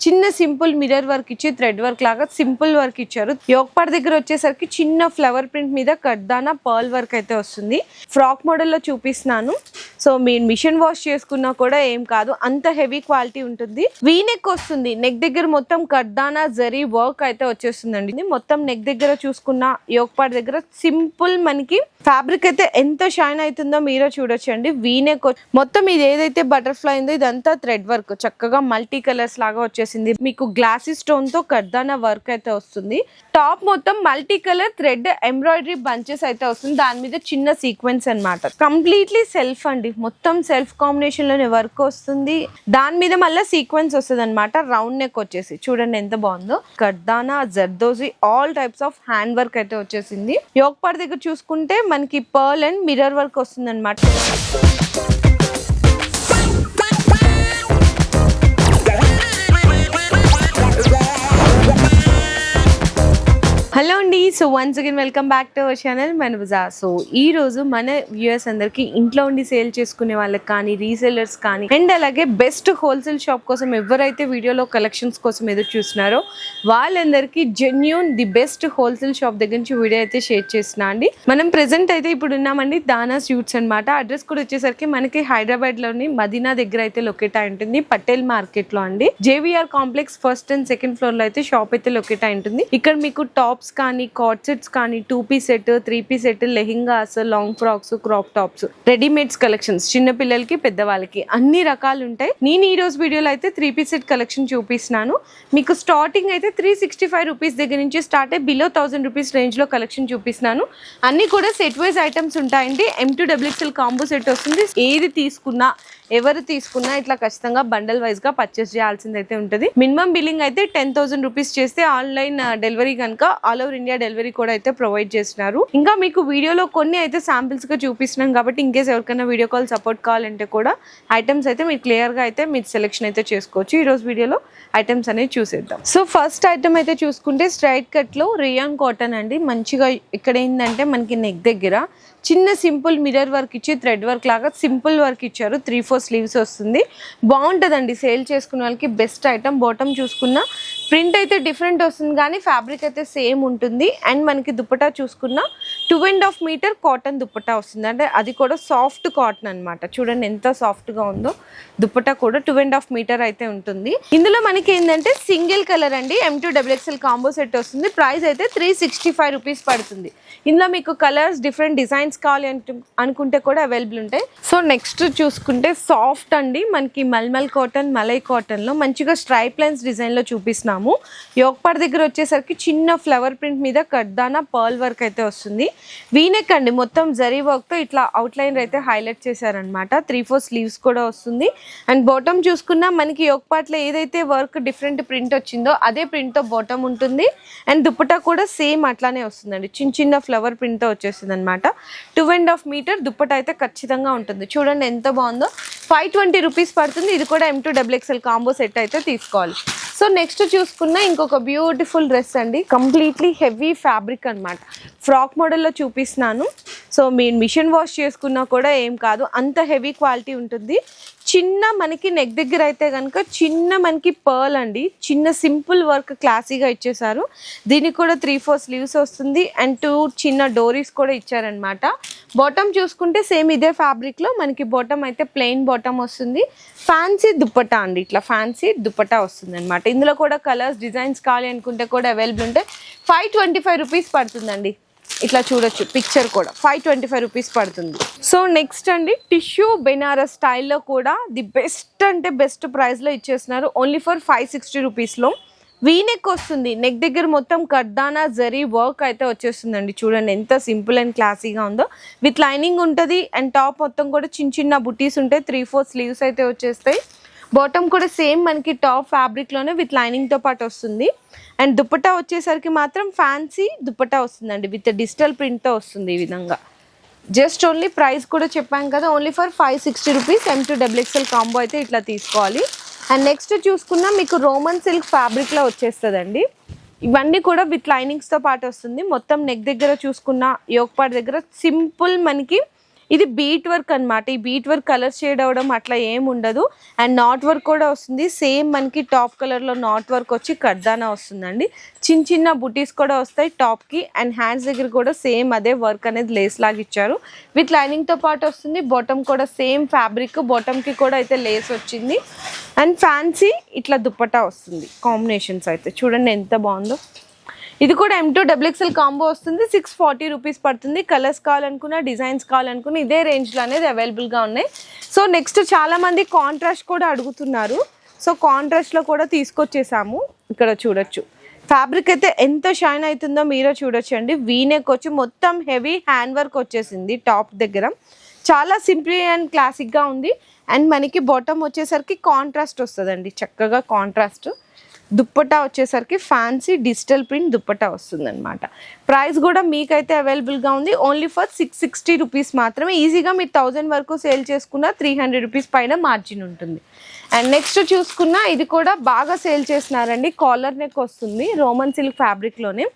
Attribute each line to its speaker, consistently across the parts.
Speaker 1: చిన్న simple mirror work ఇచ్చి thread work లాగా సింపుల్ వర్క్ ఇచ్చారు. యోక్ పార్ట్ దగ్గర వచ్చేసరికి చిన్న ఫ్లవర్ ప్రింట్ మీద కడ్దానా పర్ల్ వర్క్ అయితే వస్తుంది. ఫ్రాక్ మోడల్లో చూపిస్తున్నాను. సో మీరు మిషన్ వాష్ చేసుకున్నా కూడా ఏం కాదు, అంత హెవీ క్వాలిటీ ఉంటుంది. వీ నెక్ వస్తుంది, నెక్ దగ్గర మొత్తం కడ్దానా జరీ వర్క్ అయితే వచ్చేస్తుందండి. మొత్తం నెక్ దగ్గర చూసుకున్న యోక్ పార్ట్ దగ్గర సింపుల్ మనకి ఫ్యాబ్రిక్ అయితే ఎంత షైన్ అవుతుందో మీరే చూడొచ్చండి. వీ నెక్ మొత్తం ఇది ఏదైతే బటర్ఫ్లై ఉందో ఇదంతా థ్రెడ్ వర్క్ చక్కగా మల్టీ కలర్స్ లాగా వచ్చేసింది. మీకు గ్లాసీ స్టోన్ తో కడ్దానా వర్క్ అయితే వస్తుంది. టాప్ మొత్తం multi colour thread embroidery bunches అయితే వస్తుంది. దాని మీద చిన్న సీక్వెన్స్ అన్నమాట. కంప్లీట్లీ సెల్ఫ్ అండి, మొత్తం సెల్ఫ్ కాంబినేషన్ లోనే వర్క్ వస్తుంది. దాని మీద మళ్ళీ సీక్వెన్స్ వస్తుంది అనమాట. రౌండ్ నెక్ వచ్చేసి చూడండి ఎంత బాగుందో. కడ్దానా, జర్దోజీ all types of hand work అయితే వచ్చేసింది. యోక్ పార్ట్ దగ్గర చూసుకుంటే మనకి పర్ల్ అండ్ మిర్రర్ వర్క్ వస్తుంది అనమాట. హలో అండి, so once again welcome back to our channel Manabaja. So ఈ రోజు మన వ్యూయర్స్ అందరికి ఇంట్లో ఉండి సేల్ చేసుకునే వాళ్ళకి కానీ, రీసెల్లర్స్ కానీ, అండ్ అలాగే బెస్ట్ హోల్సేల్ షాప్ కోసం ఎవరైతే వీడియోలో కలెక్షన్స్ కోసం ఎదురు చూస్తున్నారో వాళ్ళందరికీ genuine the best wholesale shop దగ్గర నుంచి వీడియో అయితే షేర్ చేస్తున్నా అండి. మనం ప్రెసెంట్ అయితే ఇప్పుడు ఉన్నామండి దానా స్యూట్స్ అనమాట. అడ్రస్ కూడా వచ్చేసరికి మనకి హైదరాబాద్ లోని మదీనా దగ్గర అయితే లొకేట్ అయి ఉంటుంది, పటేల్ మార్కెట్ లో అండి. JVR complex first and second floor లో అయితే షాప్ అయితే లొకేట్ అయి ఉంటుంది. ఇక్కడ మీకు టాప్స్ కానీ, కార్డ్ సెట్స్ కానీ, 2 piece set, 3 piece set, lehengas, long frocks, crop tops, readymades collections చిన్న పిల్లలకి పెద్దవాళ్ళకి అన్ని రకాలు ఉంటాయి. నేను ఈ రోజు వీడియోలో అయితే 3 పీస్ సెట్ కలెక్షన్ చూపిస్తున్నాను. మీకు స్టార్టింగ్ అయితే 365 రూపీస్ దగ్గర నుంచి స్టార్ట్ అయ్యి బిలో 1000 రూపీస్ రేంజ్ లో కలెక్షన్ చూపిస్తున్నాను. అన్ని కూడా సెట్ వైజ్ ఐటమ్స్ ఉంటాయండి. M2XXL కాంబో సెట్ వస్తుంది. ఏది తీసుకున్నా, ఎవరు తీసుకున్నా ఇట్లా ఖచ్చితంగా బండల్ వైజ్ గా పర్చేస్ చేయాల్సింది అయితే ఉంటుంది. మినిమం బిల్లింగ్ అయితే 10,000 రూపీస్ చేస్తే ఆన్లైన్ డెలివరీ కనుక ఆల్ ఓవర్ ఇండియా డెలివరీ కూడా అయితే ప్రొవైడ్ చేస్తున్నారు. ఇంకా మీకు వీడియోలో కొన్ని అయితే శాంపిల్స్ గా చూపిస్తున్నాం కాబట్టి ఇన్కేస్ ఎవరికైనా వీడియో కాల్ సపోర్ట్ కావాలంటే కూడా ఐటమ్స్ అయితే మీరు క్లియర్ గా అయితే మీరు సెలెక్షన్ అయితే చేసుకోవచ్చు. ఈ రోజు వీడియోలో ఐటమ్స్ అనేది చూసేద్దాం. సో ఫస్ట్ ఐటమ్ అయితే చూసుకుంటే స్ట్రైట్ కట్ లో రియాన్ కాటన్ అండి. మంచిగా ఇక్కడ ఏంటంటే మనకి నెక్ దగ్గర చిన్న సింపుల్ మిర్రర్ వర్క్ ఇచ్చి థ్రెడ్ వర్క్ లాగా సింపుల్ వర్క్ ఇచ్చారు. 3-4 స్లీవ్స్ వస్తుంది. బాగుంటుందండి, సేల్ చేసుకునే వాళ్ళకి బెస్ట్ ఐటమ్. బాటమ్ చూసుకున్న ప్రింట్ అయితే డిఫరెంట్ వస్తుంది కానీ ఫ్యాబ్రిక్ అయితే సేమ్ ఉంటుంది. అండ్ మనకి దుపట్టా చూసుకున్న 2.5 మీటర్ కాటన్ దుపట్టా వస్తుంది. అంటే అది కూడా సాఫ్ట్ కాటన్ అనమాట. చూడండి ఎంత సాఫ్ట్ గా ఉందో. దుపట్టా కూడా 2.5 మీటర్ అయితే ఉంటుంది. ఇందులో మనకి ఏంటంటే సింగిల్ కలర్ అండి. M2XXL కాంబో సెట్ వస్తుంది. ప్రైస్ అయితే 365 రూపీస్ పడుతుంది. ఇందులో మీకు కలర్స్, డిఫరెంట్ డిజైన్స్ కావాలి అనుకుంటే కూడా అవైలబుల్ ఉంటాయి. సో నెక్స్ట్ చూసుకుంటే సాఫ్ట్ అండి. మనకి మల్మల్ కాటన్, మలై కాటన్ లో మంచిగా స్ట్రైప్ లైన్స్ డిజైన్ లో చూపిస్తున్నాము. యోక్ పార్ట్ దగ్గర వచ్చేసరికి చిన్న ఫ్లవర్ ప్రింట్ మీద కడ్దానా పర్ల్ వర్క్ అయితే వస్తుంది. వీనెక్ అండి, మొత్తం జరీ వర్క్ తో ఇట్లా అవుట్ లైన్ అయితే హైలైట్ చేశారనమాట. 3-4 స్లీవ్స్ కూడా వస్తుంది. అండ్ బాటమ్ చూసుకున్నా మనకి యోక్ పార్ట్ లో ఏదైతే వర్క్ డిఫరెంట్ ప్రింట్ వచ్చిందో అదే ప్రింట్ తో బాటమ్ ఉంటుంది. అండ్ దుపట్టా కూడా సేమ్ అట్లానే వస్తుందండి. చిన్న చిన్న ఫ్లవర్ ప్రింట్ తో వచ్చేసింది అనమాట. 2.5 మీటర్ దుపట్టా అయితే ఖచ్చితంగా ఉంటుంది. చూడండి ఎంత బాగుందో. 520 రూపీస్ పడుతుంది. ఇది కూడా M2XXL కాంబో సెట్ అయితే తీసుకోవాలి. సో నెక్స్ట్ చూసుకున్న ఇంకొక బ్యూటిఫుల్ డ్రెస్ అండి. కంప్లీట్లీ హెవీ ఫ్యాబ్రిక్ అనమాట. ఫ్రాక్ మోడల్లో చూపిస్తున్నాను. సో మీరు మిషన్ వాష్ చేసుకున్నా కూడా ఏం కాదు, అంత హెవీ క్వాలిటీ ఉంటుంది. చిన్న మనకి నెక్ దగ్గర అయితే కనుక చిన్న మనకి పర్ల్ అండి, చిన్న సింపుల్ వర్క్ క్లాసీగా ఇచ్చేసారు. దీనికి కూడా 3-4 స్లీవ్స్ వస్తుంది. అండ్ 2 చిన్న డోరీస్ కూడా ఇచ్చారనమాట. బాటమ్ చూసుకుంటే సేమ్ ఇదే ఫ్యాబ్రిక్ లో మనకి బాటమ్ అయితే ప్లెయిన్ బాటమ్ వస్తుంది. ఫ్యాన్సీ దుపట్టా అండి, ఇట్లా ఫ్యాన్సీ దుపట్టా వస్తుంది అనమాట. ఇందులో కూడా కలర్స్, డిజైన్స్ కావాలి అనుకుంటే కూడా అవైలబుల్ ఉంటాయి. 525 రూపీస్ పడుతుందండి. ఇట్లా చూడొచ్చు పిక్చర్ కూడా 525 రూపీస్ పడుతుంది. సో నెక్స్ట్ అండి టిష్యూ బెనారస్ స్టైల్లో కూడా ది బెస్ట్ అంటే బెస్ట్ ప్రైస్లో ఇచ్చేస్తున్నారు. ఓన్లీ ఫర్ 560 రూపీస్లో. వీనెక్ వస్తుంది, నెక్ దగ్గర మొత్తం కడ్దానా జరీ వర్క్ అయితే వచ్చేస్తుందండి. చూడండి ఎంత సింపుల్ అండ్ క్లాసీగా ఉందో. విత్ లైనింగ్ ఉంటుంది. అండ్ టాప్ మొత్తం కూడా చిన్న చిన్న బుటీస్ ఉంటాయి. 3-4 స్లీవ్స్ అయితే వచ్చేస్తాయి. బాటమ్ కూడా సేమ్ మనకి టాప్ ఫ్యాబ్రిక్లోనే విత్ లైనింగ్తో పాటు వస్తుంది. అండ్ దుపట్టా వచ్చేసరికి మాత్రం ఫ్యాన్సీ దుపట్టా వస్తుందండి. విత్ డిజిటల్ ప్రింట్తో వస్తుంది ఈ విధంగా. జస్ట్ ఓన్లీ ప్రైస్ కూడా చెప్పాం కదా, only for 560 rupees. M2XXL combo అయితే ఇట్లా తీసుకోవాలి. అండ్ నెక్స్ట్ చూసుకున్నా మీకు రోమన్ సిల్క్ ఫ్యాబ్రిక్లో వచ్చేస్తుందండి. ఇవన్నీ కూడా విత్ లైనింగ్స్తో పాటు వస్తుంది. మొత్తం నెక్ దగ్గర చూసుకున్న యోక్ పార్ట్ దగ్గర సింపుల్ మనకి ఇది బీట్ వర్క్ అన్నమాట. ఈ బీట్ వర్క్ కలర్ షేడ్ అవడం అట్లా ఏం ఉండదు. అండ్ నాట్ వర్క్ కూడా వస్తుంది. సేమ్ మనకి టాప్ కలర్లో నాట్ వర్క్ వచ్చి కర్దానా వస్తుందండి. చిన్న చిన్న బుటీస్ కూడా వస్తాయి టాప్కి. అండ్ హ్యాండ్స్ దగ్గర కూడా సేమ్ అదే వర్క్ అనేది లేస్ లాగా ఇచ్చారు. విత్ లైనింగ్తో పాటు వస్తుంది. బాటమ్ కూడా సేమ్ ఫ్యాబ్రిక్, బాటమ్కి కూడా అయితే లేస్ వచ్చింది. అండ్ ఫ్యాన్సీ ఇట్లా దుప్పటా వస్తుంది. కాంబినేషన్స్ అయితే చూడండి ఎంత బాగుందో. ఇది కూడా M2 XXL కాంబో వస్తుంది. 640 రూపీస్ పడుతుంది. కలర్స్ కావాలనుకున్నా, డిజైన్స్ కావాలనుకున్నా ఇదే రేంజ్లో అనేది అవైలబుల్గా ఉన్నాయి. సో నెక్స్ట్ చాలామంది కాంట్రాస్ట్ కూడా అడుగుతున్నారు. సో కాంట్రాస్ట్లో కూడా తీసుకొచ్చేసాము. ఇక్కడ చూడొచ్చు ఫ్యాబ్రిక్ అయితే ఎంత షైన్ అవుతుందో మీరే చూడొచ్చండి. వీనెక్ వచ్చి మొత్తం హెవీ హ్యాండ్ వర్క్ వచ్చేసింది టాప్ దగ్గర. చాలా సింపుల్ అండ్ క్లాసిక్గా ఉంది. అండ్ మనకి బాటమ్ వచ్చేసరికి కాంట్రాస్ట్ వస్తుందండి, చక్కగా కాంట్రాస్ట్. దుప్పటా వచ్చేసరికి ఫ్యాన్సీ డిజిటల్ ప్రింట్ దుప్పటా వస్తుంది అనమాట. ప్రైస్ కూడా మీకైతే అవైలబుల్గా ఉంది. ఓన్లీ ఫర్ 660 రూపీస్ మాత్రమే. ఈజీగా మీరు 1000 వరకు సేల్ చేసుకున్న 300 రూపీస్ పైన మార్జిన్ ఉంటుంది. అండ్ నెక్స్ట్ చూసుకున్నా ఇది కూడా బాగా సేల్ చేస్తున్నారండి. కాలర్ నెక్ వస్తుంది రోమన్ సిల్క్ ఫ్యాబ్రిక్లోనే.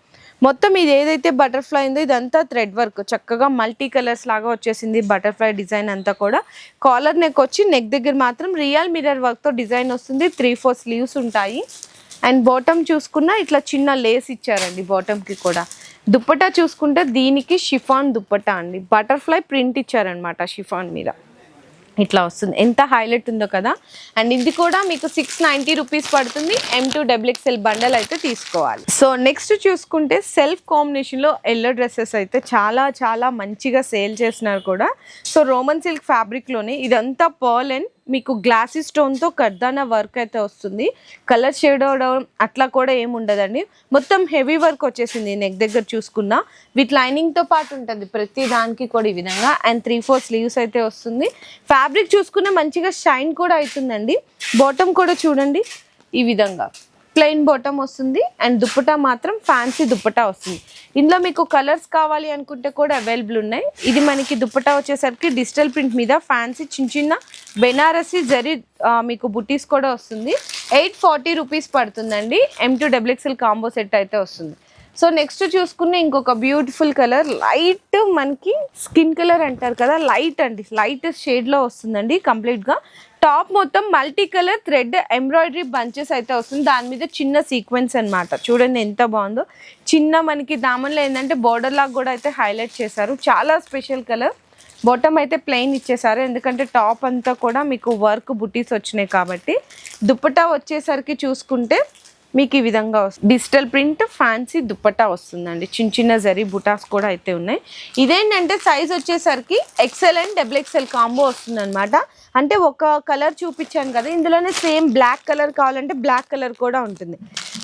Speaker 1: మొత్తం ఇది ఏదైతే బటర్ఫ్లై ఉందో ఇదంతా థ్రెడ్ వర్క్, చక్కగా మల్టీ కలర్స్ లాగా వచ్చేసింది. బటర్ఫ్లై డిజైన్ అంతా కూడా కాలర్ నెక్ వచ్చి నెక్ దగ్గర మాత్రం రియల్ మిర్రర్ వర్క్తో డిజైన్ వస్తుంది. 3-4 స్లీవ్స్ ఉంటాయి. అండ్ బాటమ్ చూసుకున్నా ఇట్లా చిన్న లేస్ ఇచ్చారండి బాటమ్కి కూడా. దుప్పటా చూసుకుంటే దీనికి షిఫాన్ దుప్పటా అండి. బటర్ఫ్లై ప్రింట్ ఇచ్చారనమాట షిఫాన్ మీద. ఇట్లా వస్తుంది, ఎంత హైలైట్ ఉందో కదా. అండ్ ఇది కూడా మీకు 690 రూపీస్ పడుతుంది. M2 XXL బండల్ అయితే తీసుకోవాలి. సో నెక్స్ట్ చూసుకుంటే సెల్ఫ్ కాంబినేషన్లో ఎల్లో డ్రెస్సెస్ అయితే చాలా చాలా మంచిగా సేల్ చేస్తున్నారు కూడా. సో రోమన్ సిల్క్ ఫ్యాబ్రిక్లోనే ఇదంతా పర్ల్ అండ్ మీకు గ్లాసీ స్టోన్తో కర్దానా వర్క్ అయితే వస్తుంది. కలర్ షేడ్ అవడం అట్లా కూడా ఏమి ఉండదండి. మొత్తం హెవీ వర్క్ వచ్చేసింది నెక్ దగ్గర చూసుకున్నా. విత్ లైనింగ్తో పాటు ఉంటుంది ప్రతి దానికి కూడా ఈ విధంగా. అండ్ 3-4 స్లీవ్స్ అయితే వస్తుంది. ఫ్యాబ్రిక్ చూసుకున్న మంచిగా షైన్ కూడా అవుతుందండి. బాటమ్ కూడా చూడండి ఈ విధంగా ప్లెయిన్ బాటమ్ వస్తుంది. అండ్ దుప్పటా మాత్రం ఫ్యాన్సీ దుప్పటా వస్తుంది. ఇందులో మీకు కలర్స్ కావాలి అనుకుంటే కూడా అవైలబుల్ ఉన్నాయి. ఇది మనకి దుప్పటా వచ్చేసరికి డిజిటల్ ప్రింట్ మీద ఫ్యాన్సీ చిన్న చిన్న బెనారసీ జరీ మీకు బుటీస్ కూడా వస్తుంది. 840 రూపీస్ పడుతుందండి. M2 XXL కాంబో సెట్ అయితే వస్తుంది. సో నెక్స్ట్ చూసుకున్న ఇంకొక బ్యూటిఫుల్ కలర్, లైట్ మనకి స్కిన్ కలర్ అంటారు కదా, లైట్ అండి, లైట్ షేడ్లో వస్తుందండి కంప్లీట్గా. టాప్ మొత్తం multi colour thread embroidery bunches అయితే వస్తుంది. దాని మీద చిన్న సీక్వెన్స్ అనమాట. చూడండి ఎంత బాగుందో. చిన్న మనకి దామన్లో ఏంటంటే బోర్డర్ లాగా కూడా అయితే హైలైట్ చేశారు. చాలా స్పెషల్ కలర్. బాటమ్ అయితే ప్లెయిన్ ఇచ్చేసారు ఎందుకంటే టాప్ అంతా కూడా మీకు వర్క్ బుటీస్ వచ్చినాయి కాబట్టి. దుప్పటా వచ్చేసరికి చూసుకుంటే మీకు ఈ విధంగా డిజిటల్ ప్రింట్ ఫ్యాన్సీ దుప్పటా వస్తుందండి. చిన్న చిన్న జరీ బుటాస్ కూడా అయితే ఉన్నాయి. ఇదేంటంటే సైజ్ వచ్చేసరికి XL అండ్ XXL కాంబో వస్తుంది అనమాట. అంటే ఒక కలర్ చూపించాను కదా, ఇందులోనే సేమ్ బ్లాక్ కలర్ కావాలంటే బ్లాక్ కలర్ కూడా ఉంటుంది.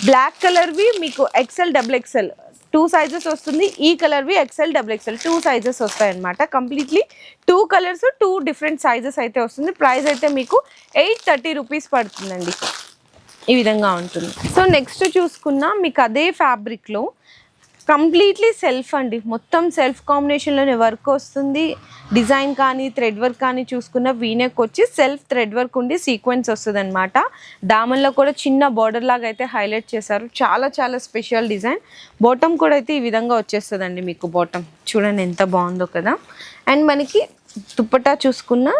Speaker 1: బ్లాక్ కలర్వి మీకు XL XXL 2 సైజెస్ వస్తుంది. ఈ కలర్వి XL XXL 2 సైజెస్ వస్తాయి అనమాట. కంప్లీట్లీ 2 కలర్స్ 2 డిఫరెంట్ సైజెస్ అయితే వస్తుంది. ప్రైస్ అయితే మీకు 830 రూపీస్ పడుతుందండి. ఈ విధంగా ఉంటుంది. సో నెక్స్ట్ చూసుకున్నా మీకు అదే ఫ్యాబ్రిక్లో కంప్లీట్లీ సెల్ఫ్ అండి. మొత్తం సెల్ఫ్ కాంబినేషన్లోనే వర్క్ వస్తుంది. డిజైన్ కానీ థ్రెడ్ వర్క్ కానీ చూసుకున్న వీనెక్ వచ్చి సెల్ఫ్ థ్రెడ్ వర్క్ ఉండి సీక్వెన్స్ వస్తుంది అనమాట. దామన్లో కూడా చిన్న బార్డర్ లాగా అయితే హైలైట్ చేశారు. చాలా చాలా స్పెషల్ డిజైన్. బాటమ్ కూడా అయితే ఈ విధంగా వచ్చేస్తుందండి మీకు. బాటమ్ చూడండి ఎంత బాగుందో కదా. అండ్ మనకి దుప్పటా చూసుకున్న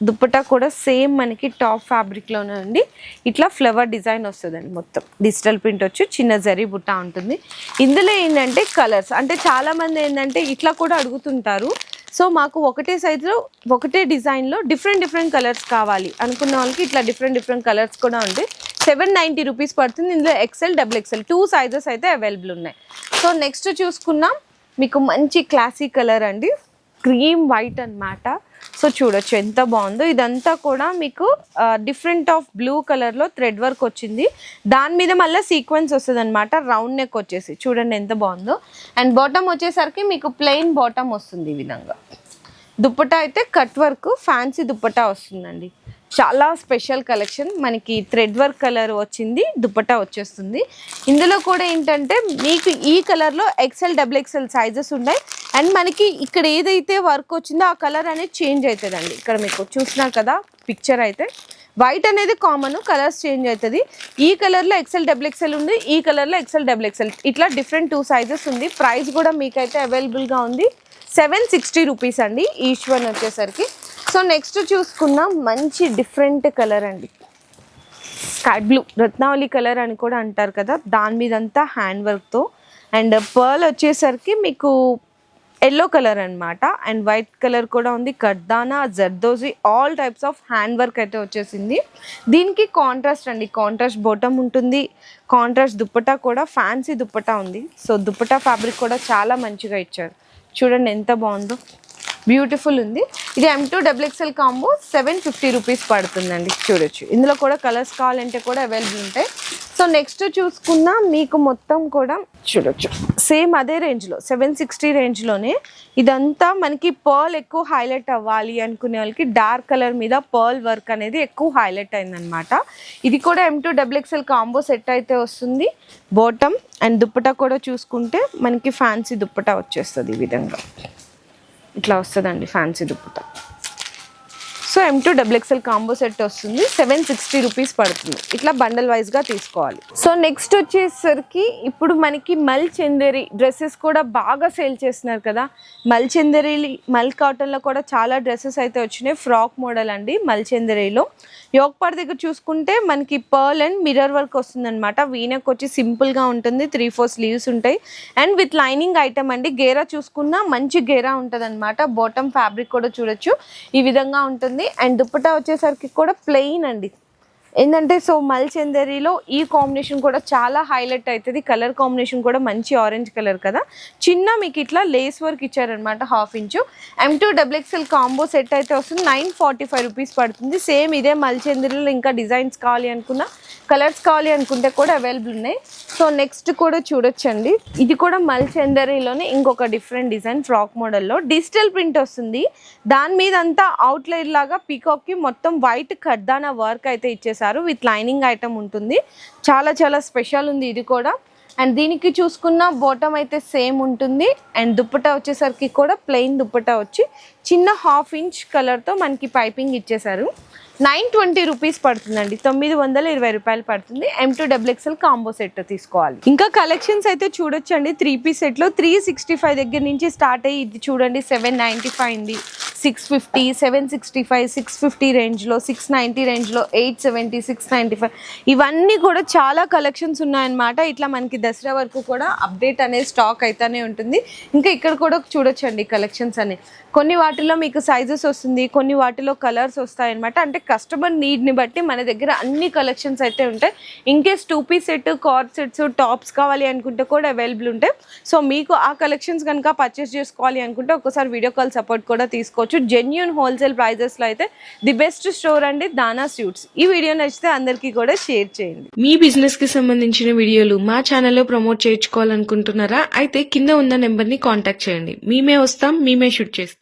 Speaker 1: దుప్పటా కూడా సేమ్ మనకి టాప్ ఫ్యాబ్రిక్లోనే ఉండి ఇట్లా ఫ్లవర్ డిజైన్ వస్తుందండి. మొత్తం డిజిటల్ ప్రింట్ వచ్చి చిన్న జరీ బుట్ట ఉంటుంది. ఇందులో ఏంటంటే కలర్స్ అంటే చాలామంది ఏంటంటే ఇట్లా కూడా అడుగుతుంటారు. సో మాకు ఒకటే సైజులో ఒకటే డిజైన్లో డిఫరెంట్ కలర్స్ కావాలి అనుకున్న వాళ్ళకి ఇట్లా డిఫరెంట్ కలర్స్ కూడా ఉంటాయి. 790 రూపీస్ పడుతుంది. ఇందులో XL XXL 2 సైజెస్ అయితే అవైలబుల్ ఉన్నాయి. సో నెక్స్ట్ చూసుకున్నాం మీకు మంచి క్లాసీ కలర్ అండి, క్రీమ్ వైట్ అన్నమాట. సో చూడొచ్చు ఎంత బాగుందో. ఇదంతా కూడా మీకు డిఫరెంట్ ఆఫ్ బ్లూ కలర్లో థ్రెడ్ వర్క్ వచ్చింది. దాని మీద మళ్ళీ సీక్వెన్స్ వస్తుంది అనమాట. రౌండ్ నెక్ వచ్చేసి చూడండి ఎంత బాగుందో. అండ్ బాటమ్ వచ్చేసరికి మీకు ప్లెయిన్ బాటమ్ వస్తుంది ఈ విధంగా. దుప్పటా అయితే కట్ వర్క్ ఫ్యాన్సీ దుప్పటా వస్తుందండి. చాలా స్పెషల్ కలెక్షన్. మనకి థ్రెడ్ వర్క్ కలర్ వచ్చింది, దుప్పటా వచ్చేస్తుంది. ఇందులో కూడా ఏంటంటే మీకు ఈ కలర్లో XL XXL సైజెస్ ఉన్నాయి. అండ్ మనకి ఇక్కడ ఏదైతే వర్క్ వచ్చిందో ఆ కలర్ అనేది చేంజ్ అవుతుందండి. ఇక్కడ మీకు చూసినారు కదా పిక్చర్ అయితే వైట్ అనేది కామన్, కలర్స్ చేంజ్ అవుతుంది. ఈ కలర్లో ఎక్సెల్ డబుల్ ఎక్సెల్ ఉంది, ఈ కలర్లో ఎక్సెల్ డబుల్ ఎక్సెల్, ఇట్లా డిఫరెంట్ 2 సైజెస్ ఉంది. ప్రైస్ కూడా మీకైతే అవైలబుల్గా ఉంది 760 రూపీస్ అండి ఈచ్ వన్ వచ్చేసరికి. సో నెక్స్ట్ చూసుకున్నాం మంచి డిఫరెంట్ కలర్ అండి, స్కై బ్లూ, రత్నావళి కలర్ అని కూడా అంటారు కదా, దాని మీదంతా హ్యాండ్ వర్క్తో. అండ్ పర్ల్ వచ్చేసరికి మీకు ఎల్లో కలర్ అనమాట, అండ్ వైట్ కలర్ కూడా ఉంది. కర్దానా, జర్దోజీ, all types of hand work అయితే వచ్చేసింది. దీనికి కాంట్రాస్ట్ అండి, కాంట్రాస్ట్ బాటమ్ ఉంటుంది, కాంట్రాస్ట్ దుప్పటా కూడా ఫ్యాన్సీ దుప్పటా ఉంది. సో దుప్పటా ఫ్యాబ్రిక్ కూడా చాలా మంచిగా ఇచ్చారు, చూడండి ఎంత బాగుందో, బ్యూటిఫుల్ ఉంది. ఇది M2XXL కాంబో 750 రూపీస్ పడుతుందండి, చూడొచ్చు. ఇందులో కూడా కలర్స్ కావాలంటే కూడా అవైలబుల్ ఉంటాయి. సో నెక్స్ట్ చూసుకున్నా మీకు మొత్తం కూడా చూడొచ్చు సేమ్ అదే రేంజ్లో 760 రేంజ్లోనే. ఇదంతా మనకి పర్ల్ ఎక్కువ హైలైట్ అవ్వాలి అనుకునే వాళ్ళకి డార్క్ కలర్ మీద పర్ల్ వర్క్ అనేది ఎక్కువ హైలైట్ అయిందనమాట. ఇది కూడా M2XXL కాంబో సెట్ అయితే వస్తుంది. బాటమ్ అండ్ దుప్పటా కూడా చూసుకుంటే మనకి ఫ్యాన్సీ దుప్పటా వచ్చేస్తుంది, ఈ విధంగా ఇట్లా వస్తుందండి fancy dupatta. So M2XXL combo set వస్తుంది, 760 రూపీస్ పడుతుంది. ఇట్లా బండల్ వైజ్గా తీసుకోవాలి. సో నెక్స్ట్ వచ్చేసరికి ఇప్పుడు మనకి మల్ చందేరి డ్రెస్సెస్ కూడా బాగా సేల్ చేస్తున్నారు కదా. మల్ చందేరి, మల్ కాటన్లో కూడా చాలా డ్రెస్సెస్ అయితే వచ్చినాయి. ఫ్రాక్ మోడల్ అండి మల్ చందేరిలో. యోక్ పార్ట్ దగ్గర చూసుకుంటే మనకి పర్ల్ అండ్ మిర్రర్ వర్క్ వస్తుంది అనమాట. వీనెక్ వచ్చి సింపుల్గా ఉంటుంది, 3/4 స్లీవ్స్ ఉంటాయి అండ్ విత్ లైనింగ్ ఐటమ్ అండి. గేరా చూసుకున్నా మంచి గేరా ఉంటుంది అనమాట. బాటమ్ ఫ్యాబ్రిక్ కూడా చూడొచ్చు ఈ విధంగా ఉంటుంది. అండ్ దుప్పటా వచ్చేసరికి కూడా ప్లెయిన్ అండి. ఏంటంటే సో మల్ చందేరిలో ఈ కాంబినేషన్ కూడా చాలా హైలైట్ అవుతుంది. కలర్ కాంబినేషన్ కూడా మంచి ఆరెంజ్ కలర్ కదా. చిన్న మీకు ఇట్లా లేస్ వర్క్ ఇచ్చారనమాట, 1/2 ఇంచు. M2XXL కాంబో సెట్ అయితే వస్తుంది, 945 రూపీస్ పడుతుంది. సేమ్ ఇదే మల్ చందేరిలో ఇంకా డిజైన్స్ కావాలి అనుకున్నా, కలర్స్ కావాలి అనుకుంటే కూడా అవైలబుల్ ఉన్నాయి. సో నెక్స్ట్ కూడా చూడొచ్చండి, ఇది కూడా మల్ చందేరిలోనే ఇంకొక డిఫరెంట్ డిజైన్ ఫ్రాక్ మోడల్లో డిజిటల్ ప్రింట్ వస్తుంది. దాని మీద అంతా అవుట్లైన్ లాగా పీకాక్కి మొత్తం వైట్ కర్దానా వర్క్ అయితే ఇచ్చేసారు, విత్ లైనింగ్ ఐటమ్ ఉంటుంది. చాలా చాలా స్పెషల్ ఉంది ఇది కూడా. అండ్ దీనికి చూసుకున్న బాటమ్ అయితే సేమ్ ఉంటుంది. అండ్ దుప్పటా వచ్చేసరికి కూడా ప్లెయిన్ దుప్పటా వచ్చి చిన్న 1/2 ఇంచ్ కలర్తో మనకి పైపింగ్ ఇచ్చేసారు. 920 రూపీస్ పడుతుందండి, 920 రూపాయలు పడుతుంది. M2XXL కాంబో సెట్ తీసుకోవాలి. ఇంకా కలెక్షన్స్ అయితే చూడొచ్చండి. 3 పీస్ సెట్లో 365 దగ్గర నుంచి స్టార్ట్ అయ్యి ఇది చూడండి 795 ఉంది, 650, 765, 650 రేంజ్లో, 690 రేంజ్లో, 870, 695, ఇవన్నీ కూడా చాలా కలెక్షన్స్ ఉన్నాయన్నమాట. ఇట్లా మనకి దసరా వరకు కూడా అప్డేట్ అనేది స్టాక్ అయితేనే ఉంటుంది. ఇంకా ఇక్కడ కూడా చూడొచ్చండి కలెక్షన్స్ అనేవి. కొన్ని వాటిలో మీకు సైజెస్ వస్తుంది, కొన్ని వాటిలో కలర్స్ వస్తాయి అనమాట. అంటే కస్టమర్ నీడ్ని బట్టి మన దగ్గర అన్ని కలెక్షన్స్ అయితే ఉంటాయి. In case 2 piece set, card sets, tops కావాలి అనుకుంటే కూడా అవైలబుల్ ఉంటాయి. సో మీకు ఆ కలెక్షన్స్ కనుక పర్చేస్ చేసుకోవాలి అనుకుంటే ఒకసారి వీడియో కాల్ సపోర్ట్ కూడా తీసుకోవచ్చు. జెన్యూన్ హోల్సేల్ ప్రైజెస్లో అయితే ది బెస్ట్ స్టోర్ అండి దానా స్యూట్స్. ఈ వీడియో నచ్చితే అందరికీ కూడా షేర్ చేయండి.
Speaker 2: మీ బిజినెస్ కి సంబంధించిన వీడియోలు మా ఛానల్లో ప్రమోట్ చేయించుకోవాలనుకుంటున్నారా? అయితే కింద ఉన్న నెంబర్ ని కాంటాక్ట్ చేయండి. మేమే వస్తాం, మేమే షూట్ చేస్తాం.